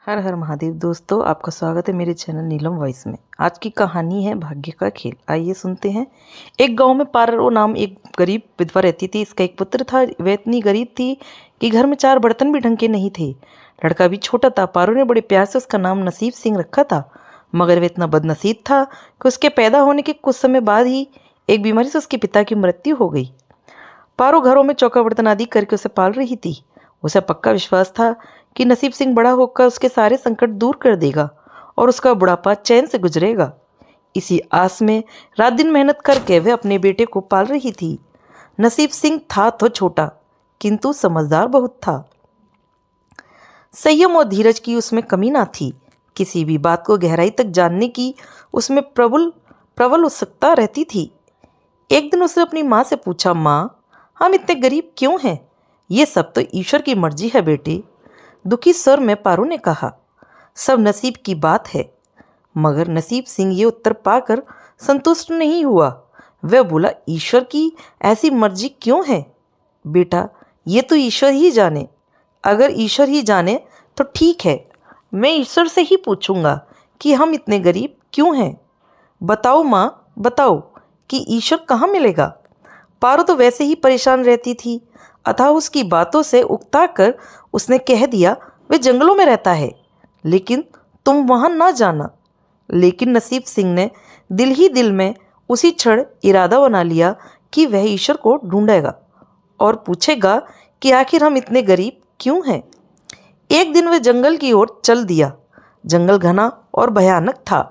हर हर महादेव दोस्तों, आपका स्वागत है मेरे चैनल नीलम वॉइस में। आज की कहानी है भाग्य का खेल। आइए सुनते हैं। एक गांव में पारो नाम एक गरीब विधवा रहती थी। इसका एक पुत्र था। वह इतनी गरीब थी कि घर में 4 बर्तन भी ढंग के नहीं थे। लड़का भी छोटा था। पारो ने बड़े प्यार से उसका नाम नसीब सिंह रखा था, मगर वह इतना बदनसीब था कि उसके पैदा होने के कुछ समय बाद ही एक बीमारी से उसके पिता की मृत्यु हो गई। पारो घरों में चौका बर्तन आदि करके उसे पाल रही थी। उसे पक्का विश्वास था कि नसीब सिंह बड़ा होकर उसके सारे संकट दूर कर देगा और उसका बुढ़ापा चैन से गुजरेगा। इसी आस में रात दिन मेहनत करके वह अपने बेटे को पाल रही थी। नसीब सिंह था तो छोटा, किंतु समझदार बहुत था। संयम और धीरज की उसमें कमी ना थी। किसी भी बात को गहराई तक जानने की उसमें प्रबल प्रबल उत्सुकता रहती थी। एक दिन उसने अपनी माँ से पूछा, माँ, हम इतने गरीब क्यों हैं? ये सब तो ईश्वर की मर्जी है बेटे। दुखी स्वर में पारो ने कहा, सब नसीब की बात है। मगर नसीब सिंह ये उत्तर पाकर संतुष्ट नहीं हुआ। वह बोला, ईश्वर की ऐसी मर्जी क्यों है? बेटा, ये तो ईश्वर ही जाने। अगर ईश्वर ही जाने तो ठीक है, मैं ईश्वर से ही पूछूंगा कि हम इतने गरीब क्यों हैं। बताओ माँ, बताओ कि ईश्वर कहाँ मिलेगा। पारो तो वैसे ही परेशान रहती थी, अतः उसकी बातों से उकता कर उसने कह दिया, वह जंगलों में रहता है, लेकिन तुम वहां ना जाना। लेकिन नसीब सिंह ने दिल ही दिल में उसी क्षण इरादा बना लिया कि वह ईश्वर को ढूंढेगा और पूछेगा कि आखिर हम इतने गरीब क्यों हैं। एक दिन वह जंगल की ओर चल दिया। जंगल घना और भयानक था।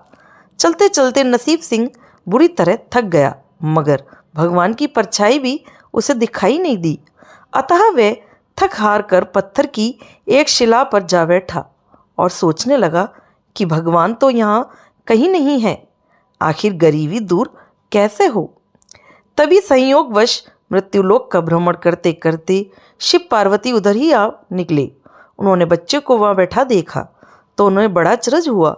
चलते चलते नसीब सिंह बुरी तरह थक गया, मगर भगवान की परछाई भी उसे दिखाई नहीं दी। अतः वह थक हार कर पत्थर की एक शिला पर जा बैठा और सोचने लगा कि भगवान तो यहाँ कहीं नहीं है, आखिर गरीबी दूर कैसे हो। तभी संयोगवश मृत्युलोक का भ्रमण करते करते शिव पार्वती उधर ही आ निकले। उन्होंने बच्चे को वहाँ बैठा देखा तो उन्हें बड़ा अचरज हुआ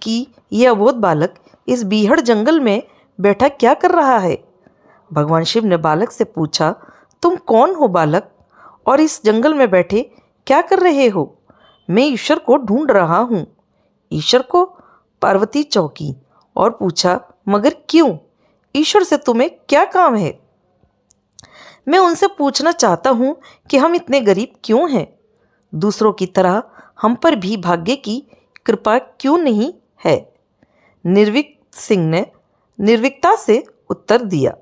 कि यह अबोध बालक इस बीहड़ जंगल में बैठा क्या कर रहा है। भगवान शिव ने बालक से पूछा, तुम कौन हो बालक, और इस जंगल में बैठे क्या कर रहे हो? मैं ईश्वर को ढूंढ रहा हूँ। ईश्वर को? पार्वती चौंकी और पूछा, मगर क्यों? ईश्वर से तुम्हें क्या काम है? मैं उनसे पूछना चाहता हूँ कि हम इतने गरीब क्यों हैं? दूसरों की तरह हम पर भी भाग्य की कृपा क्यों नहीं है? निर्विक सिंह ने निर्विकता से उत्तर दिया।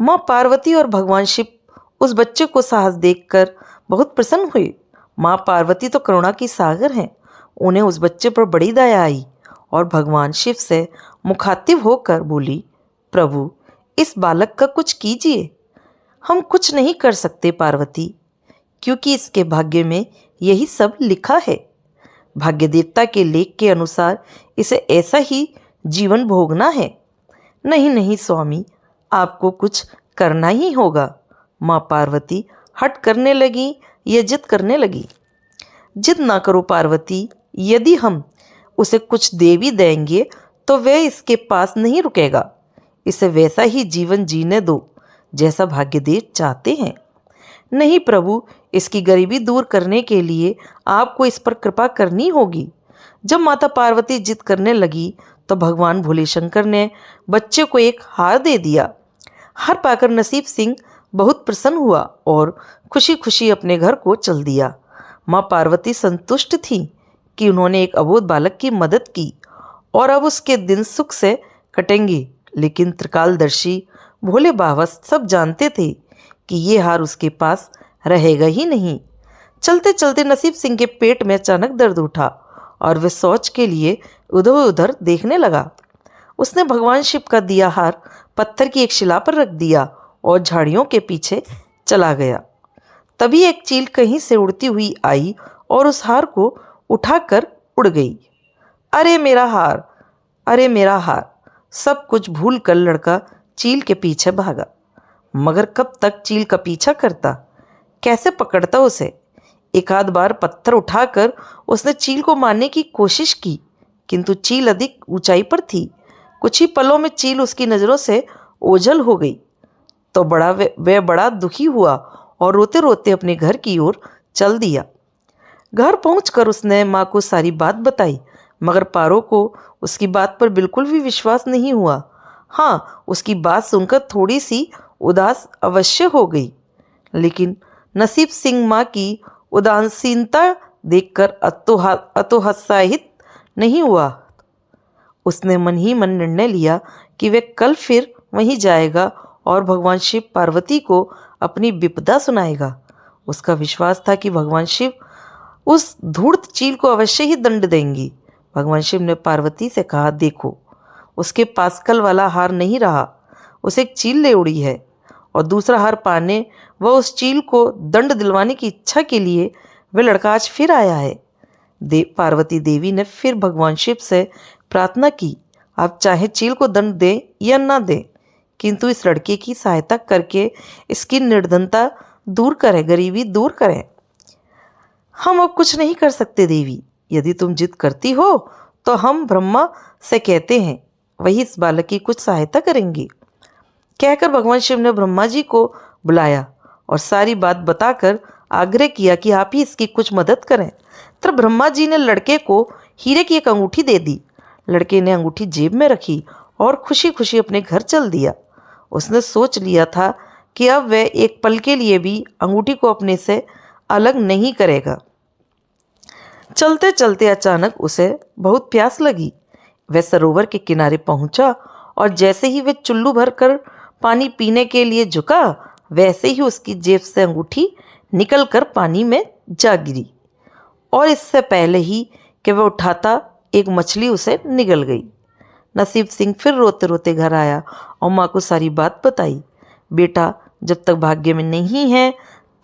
माँ पार्वती और भगवान शिव उस बच्चे को साहस देखकर बहुत प्रसन्न हुए। माँ पार्वती तो करुणा की सागर हैं। उन्हें उस बच्चे पर बड़ी दया आई और भगवान शिव से मुखातिब होकर बोली, प्रभु, इस बालक का कुछ कीजिए। हम कुछ नहीं कर सकते पार्वती, क्योंकि इसके भाग्य में यही सब लिखा है। भाग्य देवता के लेख के अनुसार इसे ऐसा ही जीवन भोगना है। नहीं नहीं स्वामी, आपको कुछ करना ही होगा। माँ पार्वती हट करने लगी, ये जिद करने लगी। जिद ना करो पार्वती, यदि हम उसे कुछ दे भी देंगे तो वह इसके पास नहीं रुकेगा। इसे वैसा ही जीवन जीने दो जैसा भाग्यदेव चाहते हैं। नहीं प्रभु, इसकी गरीबी दूर करने के लिए आपको इस पर कृपा करनी होगी। जब माता पार्वती जिद करने लगी तो भगवान भोले शंकर ने बच्चे को एक हार दे दिया। हार पाकर नसीब सिंह बहुत प्रसन्न हुआ और खुशी खुशी अपने घर को चल दिया। माँ पार्वती संतुष्ट थी कि उन्होंने एक अबोध बालक की मदद की और अब उसके दिन सुख से कटेंगे। लेकिन त्रिकालदर्शी भोले बाबा सब जानते थे कि ये हार उसके पास रहेगा ही नहीं। चलते चलते नसीब सिंह के पेट में अचानक दर्द उठा और वह शौच के लिए उधर उधर देखने लगा। उसने भगवान शिव का दिया हार पत्थर की एक शिला पर रख दिया और झाड़ियों के पीछे चला गया। तभी एक चील कहीं से उड़ती हुई आई और उस हार को उठाकर उड़ गई। अरे मेरा हार, अरे मेरा हार। सब कुछ भूल कर लड़का चील के पीछे भागा, मगर कब तक चील का पीछा करता, कैसे पकड़ता उसे। एक आध बार पत्थर उठाकर उसने चील को मारने की कोशिश की, किंतु चील अधिक ऊंचाई पर थी। कुछ ही पलों में चील उसकी नज़रों से ओझल हो गई तो वह बड़ा दुखी हुआ और रोते रोते अपने घर की ओर चल दिया। घर पहुंचकर उसने माँ को सारी बात बताई, मगर पारो को उसकी बात पर बिल्कुल भी विश्वास नहीं हुआ। हाँ, उसकी बात सुनकर थोड़ी सी उदास अवश्य हो गई, लेकिन नसीब सिंह माँ की उदासीनता देखकर अतोत्साहित नहीं हुआ। उसने मन ही मन निर्णय लिया कि वह कल फिर वहीं जाएगा और भगवान शिव पार्वती को अपनी विपदा सुनाएगा। उसका विश्वास था कि भगवान शिव उस धूर्त चील को अवश्य ही दंड देंगी। भगवान शिव ने पार्वती से कहा, देखो, उसके पास कल वाला हार नहीं रहा, उसे एक चील ले उड़ी है और दूसरा हार पाने वह उस चील को दंड दिलवाने की इच्छा के लिए वह लड़का आज फिर आया है। पार्वती देवी ने फिर भगवान शिव से प्रार्थना की, आप चाहे चील को दंड दें या ना दें, किंतु इस लड़के की सहायता करके इसकी निर्धनता दूर करें, गरीबी दूर करें। हम अब कुछ नहीं कर सकते देवी, यदि तुम जिद करती हो तो हम ब्रह्मा से कहते हैं, वही इस बालक की कुछ सहायता करेंगे। कहकर भगवान शिव ने ब्रह्मा जी को बुलाया और सारी बात बताकर आग्रह किया कि आप ही इसकी कुछ मदद करें। तब ब्रह्मा जी ने लड़के को हीरे की एक अंगूठी दे दी। लड़के ने अंगूठी जेब में रखी और खुशी खुशी अपने घर चल दिया। उसने सोच लिया था कि अब वह एक पल के लिए भी अंगूठी को अपने से अलग नहीं करेगा। चलते चलते अचानक उसे बहुत प्यास लगी। वह सरोवर के किनारे पहुंचा और जैसे ही वह चुल्लू भरकर पानी पीने के लिए झुका, वैसे ही उसकी जेब से अंगूठी निकलकर पानी में जा गिरी और इससे पहले ही कि वह उठाता एक मछली उसे निगल गई। नसीब सिंह फिर रोते रोते घर आया और माँ को सारी बात बताई। बेटा, जब तक भाग्य में नहीं है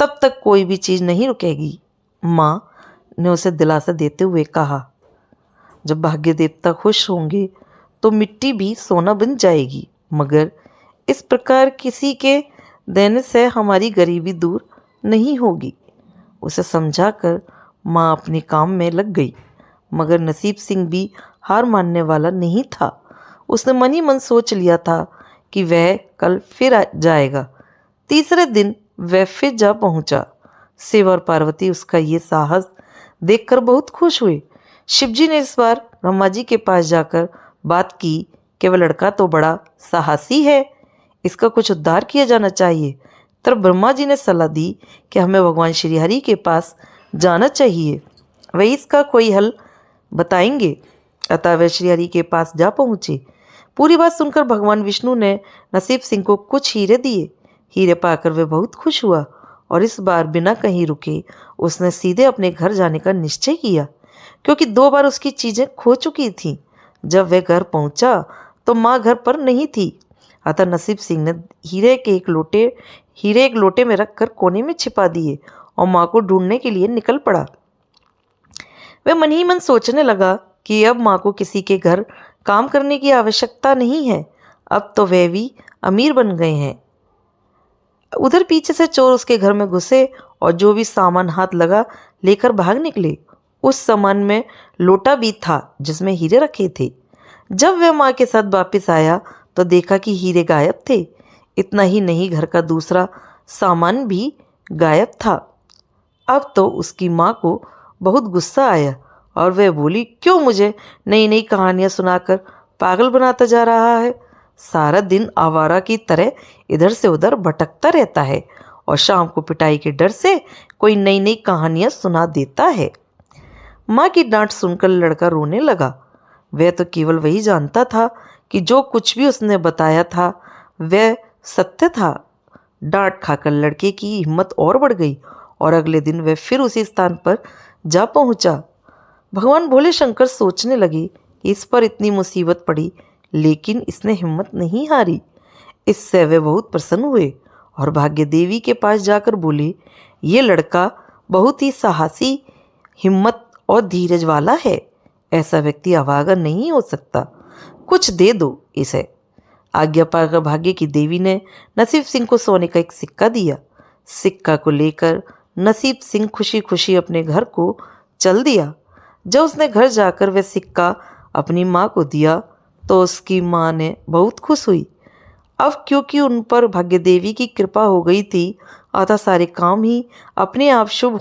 तब तक कोई भी चीज़ नहीं रुकेगी, माँ ने उसे दिलासा देते हुए कहा। जब भाग्य देवता खुश होंगे तो मिट्टी भी सोना बन जाएगी, मगर इस प्रकार किसी के देने से हमारी गरीबी दूर नहीं होगी। उसे समझाकर माँ अपने काम में लग गई, मगर नसीब सिंह भी हार मानने वाला नहीं था। उसने मन ही मन सोच लिया था कि वह कल फिर जाएगा। तीसरे दिन वह फिर जा पहुंचा। शिव और पार्वती उसका ये साहस देखकर बहुत खुश हुए। शिवजी ने इस बार ब्रह्मा जी के पास जाकर बात की कि वह लड़का तो बड़ा साहसी है, इसका कुछ उद्धार किया जाना चाहिए। तब ब्रह्मा जी ने सलाह दी कि हमें भगवान श्री हरि के पास जाना चाहिए, वही इसका कोई हल बताएंगे। अतः वह श्री हरि के पास जा पहुँचे। पूरी बात सुनकर भगवान विष्णु ने नसीब सिंह को कुछ हीरे दिए। हीरे पाकर वह बहुत खुश हुआ और इस बार बिना कहीं रुके उसने सीधे अपने घर जाने का निश्चय किया, क्योंकि 2 बार उसकी चीज़ें खो चुकी थीं। जब वह घर पहुंचा तो माँ घर पर नहीं थी। अतः नसीब सिंह ने हीरे एक लोटे में रखकर कोने में छिपा दिए और माँ को ढूंढने के लिए निकल पड़ा। वह मन ही मन सोचने लगा कि अब माँ को किसी के घर काम करने की आवश्यकता नहीं है, अब तो वे भी अमीर बन गए हैं। उधर पीछे से चोर उसके घर में घुसे और जो भी सामान हाथ लगा लेकर भाग निकले। उस सामान में लोटा भी था जिसमें हीरे रखे थे। जब वह माँ के साथ वापस आया तो देखा कि हीरे गायब थे। इतना ही नहीं, घर का दूसरा सामान भी गायब था। अब तो उसकी माँ को बहुत गुस्सा आया और वह बोली, क्यों मुझे नई नई कहानियाँ सुनाकर पागल बनाता जा रहा है? सारा दिन आवारा की तरह इधर से उधर भटकता रहता है और शाम को पिटाई के डर से कोई नई नई कहानियाँ सुना देता है। माँ की डांट सुनकर लड़का रोने लगा। वह तो केवल वही जानता था कि जो कुछ भी उसने बताया था वह सत्य था। डांट खाकर लड़के की हिम्मत और बढ़ गई और अगले दिन वह फिर उसी स्थान पर जा पहुंचा। भगवान भोले शंकर सोचने लगे कि इस पर इतनी मुसीबत पड़ी, लेकिन इसने हिम्मत नहीं हारी। इससे वे बहुत प्रसन्न हुए और भाग्य देवी के पास जाकर बोले, ये लड़का बहुत ही साहसी, हिम्मत और धीरज वाला है। ऐसा व्यक्ति अभागा नहीं हो सकता, कुछ दे दो इसे। आज्ञा पाकर भाग्य की देवी ने नसीब सिंह को सोने का एक सिक्का दिया। सिक्का को लेकर नसीब सिंह खुशी खुशी अपने घर को चल दिया। जब उसने घर जाकर वह सिक्का अपनी माँ को दिया तो उसकी माँ ने बहुत खुश हुई। अब क्योंकि उन पर भाग्य देवी की कृपा हो गई थी, अतः सारे काम ही अपने आप शुभ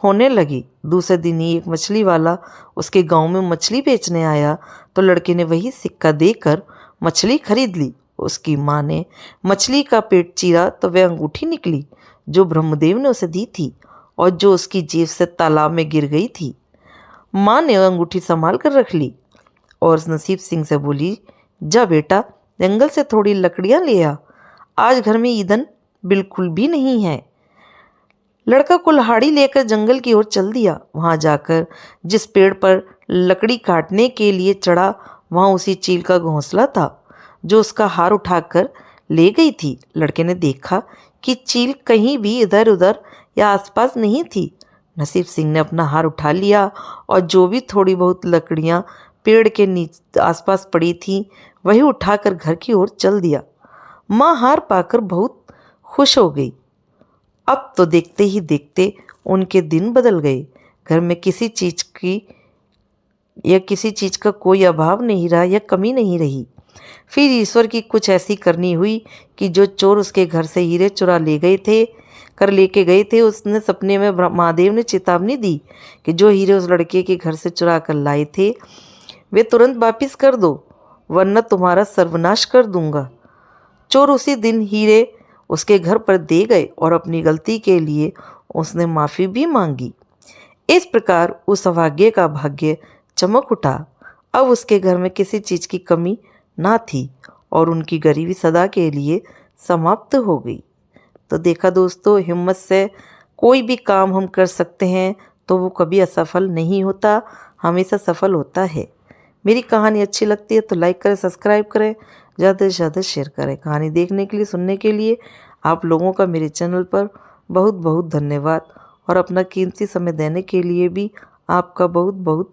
होने लगी। दूसरे दिन ही एक मछली वाला उसके गांव में मछली बेचने आया तो लड़के ने वही सिक्का देकर मछली खरीद ली। उसकी माँ ने मछली का पेट चीरा तो वह अंगूठी निकली जो ब्रह्मदेव ने उसे दी थी और जो उसकी जेब से तालाब में गिर गई थी। माँ ने वह अंगूठी संभाल कर रख ली और नसीब सिंह से बोली, जा बेटा जंगल से थोड़ी लकड़ियाँ ले आ, आज घर में ईंधन बिल्कुल भी नहीं है। लड़का कुल्हाड़ी लेकर जंगल की ओर चल दिया। वहां जाकर जिस पेड़ पर लकड़ी काटने के लिए चढ़ा वहां उसी चील का घोंसला था जो उसका हार उठाकर ले गई थी। लड़के ने देखा कि चील कहीं भी इधर उधर या आसपास नहीं थी। नसीब सिंह ने अपना हार उठा लिया और जो भी थोड़ी बहुत लकड़ियां पेड़ के नीचे आसपास पड़ी थीं वही उठाकर घर की ओर चल दिया। माँ हार पाकर बहुत खुश हो गई। अब तो देखते ही देखते उनके दिन बदल गए। घर में किसी चीज का कोई अभाव नहीं रहा या कमी नहीं रही। फिर ईश्वर की कुछ ऐसी करनी हुई कि जो चोर उसके घर से हीरे चुरा लेके गए थे उसने सपने में महादेव ने चेतावनी दी कि जो हीरे उस लड़के के घर से चुरा कर लाए थे वे तुरंत वापिस कर दो वरना तुम्हारा सर्वनाश कर दूंगा। चोर उसी दिन हीरे उसके घर पर दे गए और अपनी गलती के लिए उसने माफ़ी भी मांगी। इस प्रकार उस अभागे का भाग्य चमक उठा। अब उसके घर में किसी चीज़ की कमी ना थी और उनकी गरीबी सदा के लिए समाप्त हो गई। तो देखा दोस्तों, हिम्मत से कोई भी काम हम कर सकते हैं तो वो कभी असफल नहीं होता, हमेशा सफल होता है। मेरी कहानी अच्छी लगती है तो लाइक करें, सब्सक्राइब करें, ज़्यादा से ज़्यादा शेयर करें। कहानी देखने के लिए, सुनने के लिए आप लोगों का मेरे चैनल पर बहुत बहुत धन्यवाद और अपना कीमती समय देने के लिए भी आपका बहुत बहुत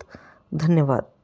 धन्यवाद।